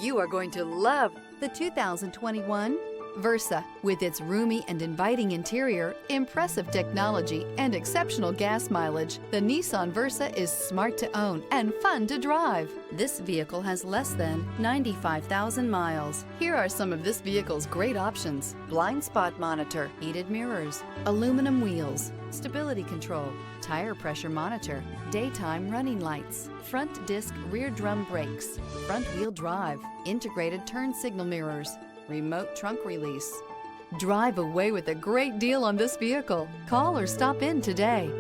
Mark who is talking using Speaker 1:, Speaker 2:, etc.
Speaker 1: You are going to love the 2021 Versa. With its roomy and inviting interior, impressive technology, and exceptional gas mileage, the Nissan Versa is smart to own and fun to drive. This vehicle has less than 95,000 miles. Here are some of this vehicle's great options: blind spot monitor, heated mirrors, aluminum wheels, stability control, tire pressure monitor, daytime running lights, front disc rear drum brakes, front wheel drive, integrated turn signal mirrors, remote trunk release. Drive away with a great deal on this vehicle. Call or stop in today.